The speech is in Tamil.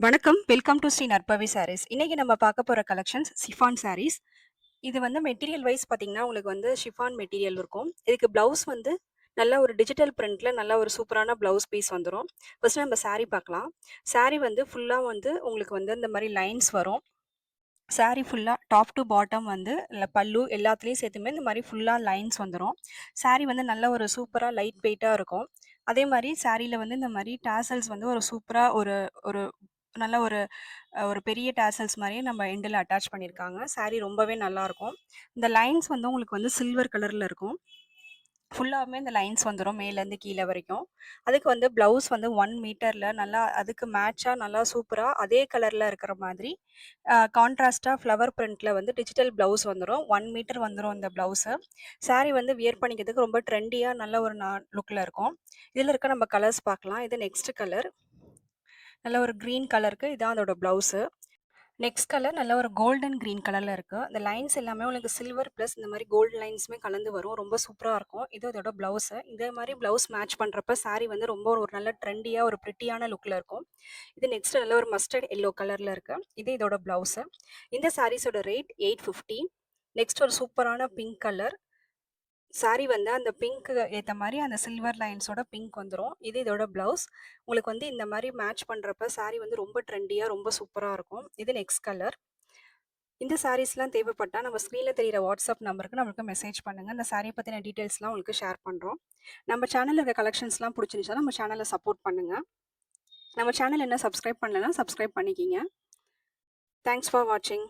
வணக்கம். வெல்கம் டூ ஸ்ரீ நற்பவி சாரீஸ். இன்னைக்கு நம்ம பார்க்க போற கலெக்ஷன்ஸ் சிஃபான் சாரீஸ். இது வந்து மெட்டீரியல் வைஸ் பார்த்தீங்கன்னா, உங்களுக்கு வந்து ஷிஃபான் மெட்டீரியல் இருக்கும். இதுக்கு ப்ளவுஸ் வந்து நல்ல ஒரு டிஜிட்டல் பிரிண்ட்ல நல்ல ஒரு சூப்பரான ப்ளவுஸ் பீஸ் வந்துரும். ஃபர்ஸ்ட் நம்ம சாரி பார்க்கலாம். சாரி வந்து ஃபுல்லா வந்து உங்களுக்கு வந்து இந்த மாரி லைன்ஸ் வரும். சாரி ஃபுல்லா டாப் டூ பாட்டம் வந்து பல்லு எல்லாத்துலயும் சேர்த்துமே இந்த மாரி ஃபுல்லா லைன்ஸ் வந்துரும். சாரி வந்து நல்ல ஒரு சூப்பரா லைட் வெயிட்டா இருக்கும். அதே மாரி சாரில வந்து இந்த மாரி டாசல்ஸ் வந்து ஒரு சூப்பரா ஒரு ஒரு நல்ல ஒரு ஒரு பெரிய டாசல்ஸ் மாரியே நம்ம எண்டுல அட்டாச் பண்ணியிருக்காங்க. சாரி ரொம்பவே நல்லாருக்கும். இந்த லைன்ஸ் வந்து உங்களுக்கு வந்து சில்வர் கலர்ல இருக்கும். ஃபுல்லாவுமே இந்த லைன்ஸ் வந்துரும் மேலேருந்து கீழ வரைக்கும். அதுக்கு வந்து ப்ளவுஸ் வந்து 1 மீட்டர்ல நல்லா அதுக்கு மேட்சா நல்லா சூப்பரா அதே கலர்ல இருக்கிற மாதிரி கான்ட்ராஸ்ட்டா ஃப்ளவர் பிரிண்ட்ல வந்து டிஜிட்டல் ப்ளவுஸ் வந்துரும். 1 மீட்டர் வந்துரும் இந்த ப்ளவுஸு. சாரி வந்து வியர் பண்ணிக்கிறதுக்கு ரொம்ப ட்ரெண்டியா நல்ல ஒரு லுக்ல இருக்கும். இதுல இருக்க நம்ம கலர்ஸ் பார்க்கலாம். இது நெக்ஸ்ட் கலர். நல்ல ஒரு கிரீன் கலருக்கு இதான் அதோட ப்ளவுஸு. நெக்ஸ்ட் கலர் நல்ல ஒரு கோல்டன் கிரீன் கலர்ல இருக்கு. இந்த லைன்ஸ் எல்லாமே உங்களுக்கு சில்வர் பிளஸ் இந்த மாரி கோல்டு லைன்ஸுமே கலந்து வரும். ரொம்ப சூப்பரா இருக்கும். இது இதோட ப்ளவுஸு. இதே மாரி ப்ளவுஸ் மேட்ச் பண்றப்ப சாரி வந்து ரொம்ப ஒரு நல்ல ட்ரெண்டியா ஒரு பிரிட்டியான லுக்ல இருக்கும். இது நெக்ஸ்ட் நல்ல ஒரு மஸ்டர்ட் எல்லோ கலர்ல இருக்கு. இது இதோட ப்ளவுஸு. இந்த சாரீஸோட ரேட் 850. நெக்ஸ்ட் ஒரு சூப்பரான பிங்க் கலர். சாரி வந்து அந்த பிங்க்கு ஏத்த மாரி அந்த சில்வர் லைன்ஸோட பிங்க் வந்துரும். இது இதோட ப்ளவுஸ். உங்களுக்கு வந்து இந்த மாரி மேட்ச் பண்றப்ப சாரி வந்து ரொம்ப ட்ரெண்டியா, ரொம்ப சூப்பரா இருக்கும். இது நெக்ஸ்ட் கலர். இந்த சாரீஸ்லாம் தேவைப்பட்டா நம்ம ஸ்க்ரீன்ல தெரியிற வாட்ஸ்அப் நம்பருக்கு நம்மளுக்கு மெசேஜ் பண்ணுங்க. இந்த சாரிய பத்தின டீட்டெயில்ஸ்லாம் உங்களுக்கு ஷேர் பண்றோம். நம்ம சேனல்ல இருக்க கலெக்ஷன்ஸ்லாம் புடிச்சிருந்துச்சுனா நம்ம சேனல சப்போர்ட் பண்ணுங்க. நம்ம சேனல் இன்னும் சப்ஸ்கிரைப் பண்ணலனா சப்ஸ்கிரைப் பண்ணிக்கிங்க. தேங்க்ஸ் ஃபார் வாட்சிங்.